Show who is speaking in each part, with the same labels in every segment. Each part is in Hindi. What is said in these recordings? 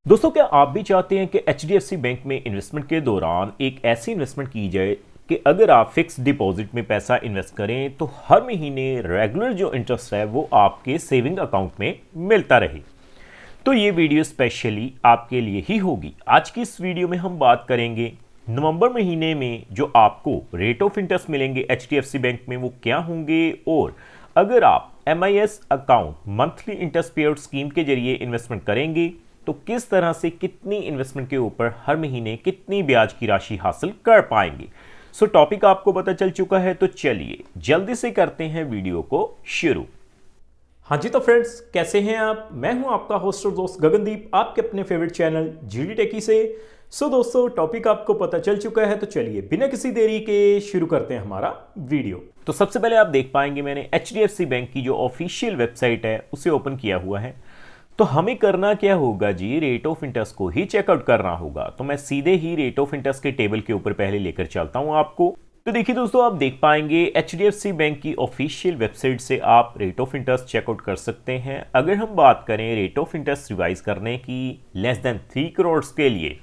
Speaker 1: दोस्तों, क्या आप भी चाहते हैं कि एचडीएफसी बैंक में इन्वेस्टमेंट के दौरान एक ऐसी इन्वेस्टमेंट की जाए कि अगर आप फिक्स डिपॉजिट में पैसा इन्वेस्ट करें तो हर महीने रेगुलर जो इंटरेस्ट है वो आपके सेविंग अकाउंट में मिलता रहे। तो ये वीडियो स्पेशली आपके लिए ही होगी। आज की इस वीडियो में हम बात करेंगे नवंबर महीने में जो आपको रेट ऑफ इंटरेस्ट मिलेंगे एचडीएफसी बैंक में वो क्या होंगे, और अगर आप MIS account monthly interest paid scheme के जरिए इन्वेस्टमेंट करेंगे तो किस तरह से कितनी इन्वेस्टमेंट के ऊपर हर महीने कितनी ब्याज की राशि हासिल कर पाएंगे। सो टॉपिक आपको पता चल चुका है, तो चलिए जल्दी से करते हैं वीडियो को शुरू। हाँ जी, तो फ्रेंड्स कैसे हैं आप? मैं हूं आपका होस्ट और दोस्त गगनदीप, आपके अपने फेवरेट चैनल जीडी टेकी से। सो दोस्तों, टॉपिक आपको पता चल चुका है, तो चलिए बिना किसी देरी के शुरू करते हैं हमारा वीडियो। तो सबसे पहले आप देख पाएंगे मैंने एचडीएफसी बैंक की जो ऑफिशियल वेबसाइट है उसे ओपन किया हुआ है। तो हमें करना क्या होगा जी, रेट ऑफ इंटरेस्ट को ही चेकआउट करना होगा। तो मैं सीधे ही रेट ऑफ इंटरेस्ट के टेबल के ऊपर पहले लेकर चलता हूं आपको। तो देखिए दोस्तों, आप देख पाएंगे एचडीएफसी बैंक की ऑफिशियल वेबसाइट से आप रेट ऑफ इंटरेस्ट चेकआउट कर सकते हैं। अगर हम बात करें रेट ऑफ इंटरेस्ट रिवाइज करने की लेस देन 3 करोड़ के लिए,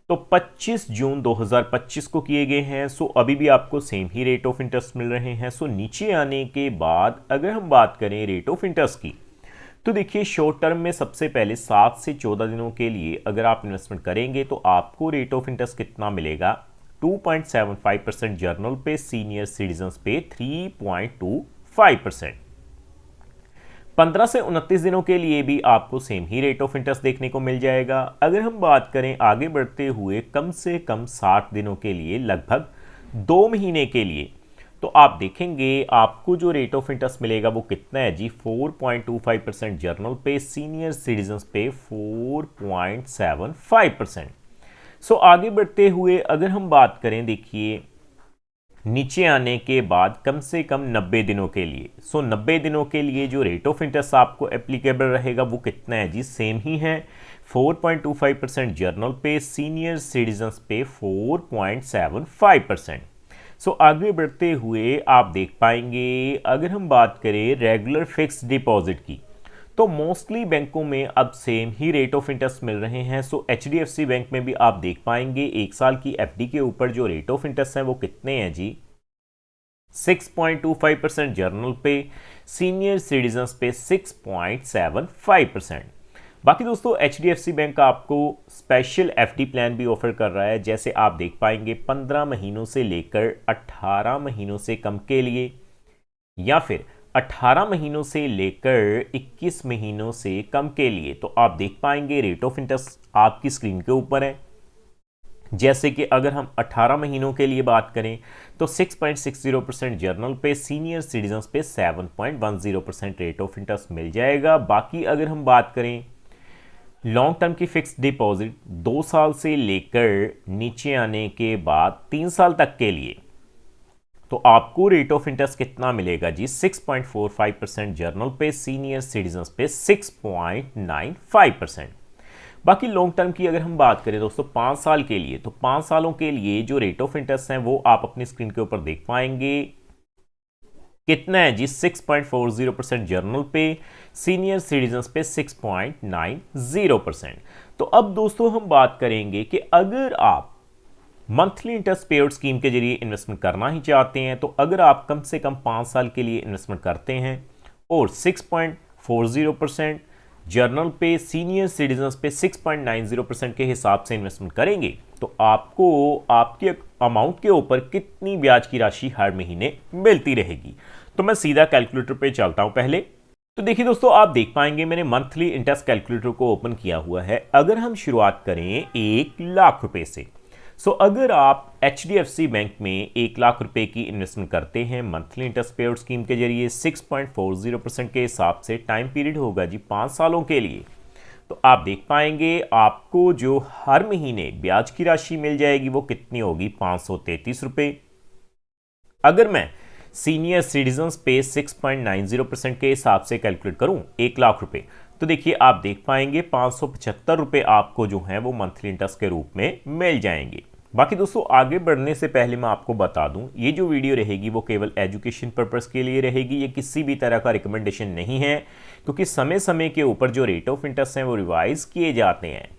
Speaker 1: तो 25 जून 2025 को किए गए हैं। सो अभी भी आपको सेम ही रेट ऑफ इंटरेस्ट मिल रहे हैं। सो नीचे आने के बाद अगर हम बात करें रेट ऑफ इंटरेस्ट की, तो देखिए शॉर्ट टर्म में सबसे पहले 7 से 14 दिनों के लिए अगर आप इन्वेस्टमेंट करेंगे तो आपको रेट ऑफ इंटरेस्ट कितना मिलेगा, 2.75% जर्नल पे, सीनियर सिटीजन्स पे 3.25%। 15 से 29 दिनों के लिए भी आपको सेम ही रेट ऑफ इंटरेस्ट देखने को मिल जाएगा। अगर हम बात करें आगे बढ़ते हुए कम से कम 60 दिनों के लिए, लगभग 2 महीने के लिए, तो आप देखेंगे आपको जो रेट ऑफ इंटरेस्ट मिलेगा वो कितना है जी, 4.25% जर्नल पे, सीनियर सिटीजन्स पे 4.75%। सो आगे बढ़ते हुए अगर हम बात करें, देखिए नीचे आने के बाद कम से कम 90 दिनों के लिए, 90 दिनों के लिए जो रेट ऑफ इंटरेस्ट आपको एप्लीकेबल रहेगा वो कितना है जी, सेम ही है, 4.25% जर्नल पे, सीनियर सिटीजन्स पे 4.75%। सो आगे बढ़ते हुए आप देख पाएंगे अगर हम बात करें रेगुलर फिक्स डिपॉजिट की, तो मोस्टली बैंकों में अब सेम ही रेट ऑफ इंटरेस्ट मिल रहे हैं। सो एचडीएफसी बैंक में भी आप देख पाएंगे 1 साल की एफडी के ऊपर जो रेट ऑफ इंटरेस्ट है वो कितने हैं जी, 6.25% जर्नल पे, सीनियर सिटीजन्स पे 6.75%। बाकी दोस्तों एचडीएफसी बैंक आपको स्पेशल एफडी प्लान भी ऑफर कर रहा है, जैसे आप देख पाएंगे 15 महीनों से लेकर 18 महीनों से कम के लिए, या फिर 18 महीनों से लेकर 21 महीनों से कम के लिए। तो आप देख पाएंगे रेट ऑफ इंटरेस्ट आपकी स्क्रीन के ऊपर है। जैसे कि अगर हम 18 महीनों के लिए बात करें तो 6.60% जर्नल पे, सीनियर सिटीजन्स पे 7.10% रेट ऑफ इंटरेस्ट मिल जाएगा। बाकी अगर हम बात करें लॉन्ग टर्म की फिक्स्ड डिपॉजिट 2 साल से लेकर नीचे आने के बाद 3 साल तक के लिए, तो आपको रेट ऑफ इंटरेस्ट कितना मिलेगा जी, 6.45% जर्नल पे, सीनियर सिटीजन्स पे 6.95%। बाकी लॉन्ग टर्म की अगर हम बात करें दोस्तों 5 साल के लिए, तो 5 सालों के लिए जो रेट ऑफ इंटरेस्ट है वो आप अपनी स्क्रीन के ऊपर देख पाएंगे कितना है जी, 6.40% जर्नल पे, सीनियर सिटीजन्स पे 6.90%। तो अब दोस्तों हम बात करेंगे कि अगर आप मंथली इंटरेस्ट पेड स्कीम के जरिए इन्वेस्टमेंट करना ही चाहते हैं, तो अगर आप कम से कम 5 साल के लिए इन्वेस्टमेंट करते हैं और 6.40% जर्नल पे, सीनियर सिटीजन्स पे 6.90% के हिसाब से इन्वेस्टमेंट करेंगे, तो आपको आपके अमाउंट के ऊपर कितनी ब्याज की राशि हर महीने मिलती रहेगी। तो मैं सीधा कैलकुलेटर पे चलता हूं पहले। तो देखिए दोस्तों, आप देख पाएंगे मैंने मंथली इंटरेस्ट कैलकुलेटर को ओपन किया हुआ है। अगर हम शुरुआत करें 1 लाख रुपए से, अगर आप एचडीएफसी बैंक में 1 लाख रुपए की इन्वेस्टमेंट करते हैं मंथली इंटरेस्ट पेड स्कीम के जरिए 6.40% के हिसाब से, टाइम पीरियड होगा जी 5 सालों के लिए, तो आप देख पाएंगे आपको जो हर महीने ब्याज की राशि मिल जाएगी वो कितनी होगी, 533 रुपए। अगर मैं सीनियर सिटीजन्स पे 6.90% के हिसाब से कैलकुलेट करूं 1 लाख रुपए, तो देखिए आप देख पाएंगे 575 रुपए आपको जो है वो मंथली इंटरेस्ट के रूप में मिल जाएंगे। बाकी दोस्तों आगे बढ़ने से पहले मैं आपको बता दूं, ये जो वीडियो रहेगी वो केवल एजुकेशन पर्पस के लिए रहेगी, ये किसी भी तरह का रिकमेंडेशन नहीं है, क्योंकि समय समय के ऊपर जो रेट ऑफ इंटरेस्ट हैं वो रिवाइज किए जाते हैं।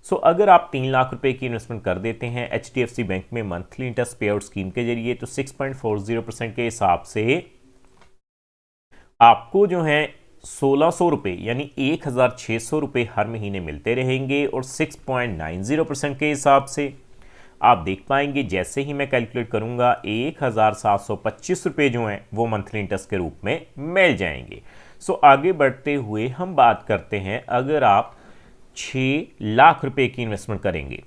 Speaker 1: सो अगर आप 3 लाख रुपए की इन्वेस्टमेंट कर देते हैं HDFC बैंक में मंथली इंटरेस्ट पे आउट स्कीम के जरिए, तो 6.40% के हिसाब से आपको जो है 1600 रुपये यानी 1600 रुपये हर महीने मिलते रहेंगे। और 6.90% के हिसाब से आप देख पाएंगे जैसे ही मैं कैलकुलेट करूंगा 1725 रुपये जो हैं वो मंथली इंटरेस्ट के रूप में मिल जाएंगे। सो आगे बढ़ते हुए हम बात करते हैं अगर आप 6 लाख रुपए की इन्वेस्टमेंट करेंगे,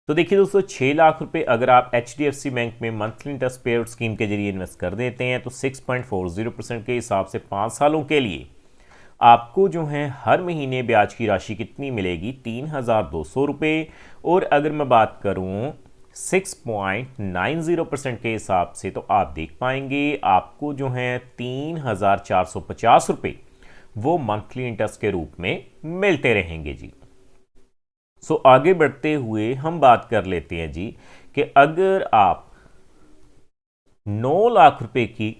Speaker 1: तो देखिए दोस्तों 6 लाख रुपए अगर आप HDFC बैंक में मंथली इंटरेस्ट पे आउट स्कीम के जरिए इन्वेस्ट कर देते हैं तो 6.40% के हिसाब से 5 सालों के लिए आपको जो है हर महीने ब्याज की राशि कितनी मिलेगी, 3200 रुपये। और अगर मैं बात करूं 6.90% के हिसाब से तो आप देख पाएंगे आपको जो है 3450 रुपये वो मंथली इंटरेस्ट के रूप में मिलते रहेंगे जी। सो आगे बढ़ते हुए हम बात कर लेते हैं जी कि अगर आप 9 लाख रुपए की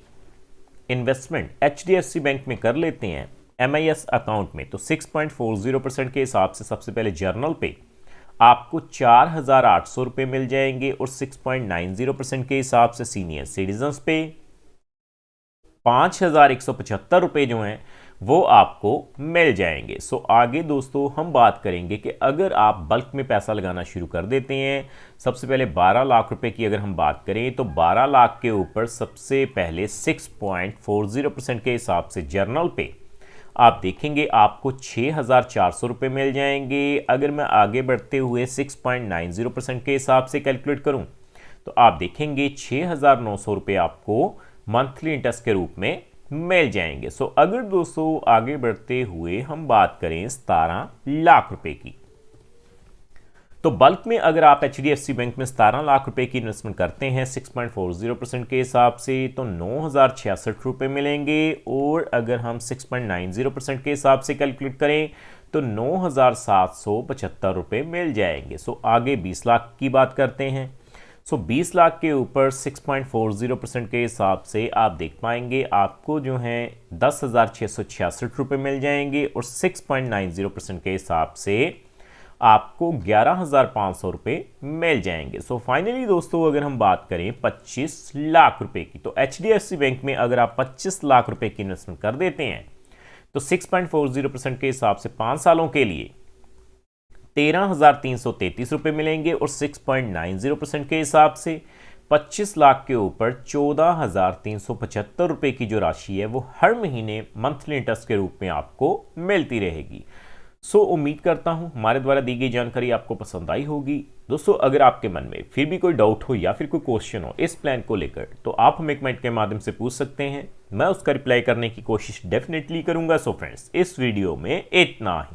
Speaker 1: इन्वेस्टमेंट HDFC बैंक में कर लेते हैं MIS अकाउंट में, तो 6.40% के हिसाब से सबसे पहले जर्नल पे आपको 4800 रुपये मिल जाएंगे। और 6.90% के हिसाब से सीनियर सिटीजन्स पे 5175 रुपये जो हैं वो आपको मिल जाएंगे। सो आगे दोस्तों हम बात करेंगे कि अगर आप बल्क में पैसा लगाना शुरू कर देते हैं, सबसे पहले 12 लाख रुपए की अगर हम बात करें तो 12 लाख के ऊपर सबसे पहले 6.40% के हिसाब से जर्नल पे आप देखेंगे आपको 6400 रुपये मिल जाएंगे। अगर मैं आगे बढ़ते हुए 6.90% के हिसाब से कैलकुलेट करूं तो आप देखेंगे 6900 रुपये आपको मंथली इंटरेस्ट के रूप में मिल जाएंगे। सो अगर दोस्तों आगे बढ़ते हुए हम बात करें 17 लाख रुपए की, तो बल्क में अगर आप HDFC बैंक में 17 लाख रुपए की इन्वेस्टमेंट करते हैं 6.40% के हिसाब से तो 9066 रुपये मिलेंगे। और अगर हम 6.90% के हिसाब से कैलकुलेट करें तो 9775 रुपये मिल जाएंगे। सो आगे 20 लाख की बात करते हैं। सो 20 लाख के ऊपर 6.40% के हिसाब से आप देख पाएंगे आपको जो है 10,666 रुपये मिल जाएंगे। और 6.90% के हिसाब से आपको 11,500 रुपये मिल जाएंगे। सो फाइनली दोस्तों अगर हम बात करें 25 लाख रुपए की, तो HDFC बैंक में अगर आप 25 लाख रुपए की इन्वेस्टमेंट कर देते हैं तो 6.40% के हिसाब से 5 सालों के लिए 13,333 रुपये मिलेंगे। और 6.90% के हिसाब से 25 लाख के ऊपर 14,375 रुपये की जो राशि है वो हर महीने मंथली इंटरेस्ट के रूप में आपको मिलती रहेगी। सो उम्मीद करता हूं हमारे द्वारा दी गई जानकारी आपको पसंद आई होगी। दोस्तों अगर आपके मन में फिर भी कोई डाउट हो या फिर कोई क्वेश्चन हो इस प्लान को लेकर तो आप हमें कमेंट के माध्यम से पूछ सकते हैं, मैं उसका रिप्लाई करने की कोशिश डेफिनेटली करूंगा। सो फ्रेंड्स इस वीडियो में इतना ही।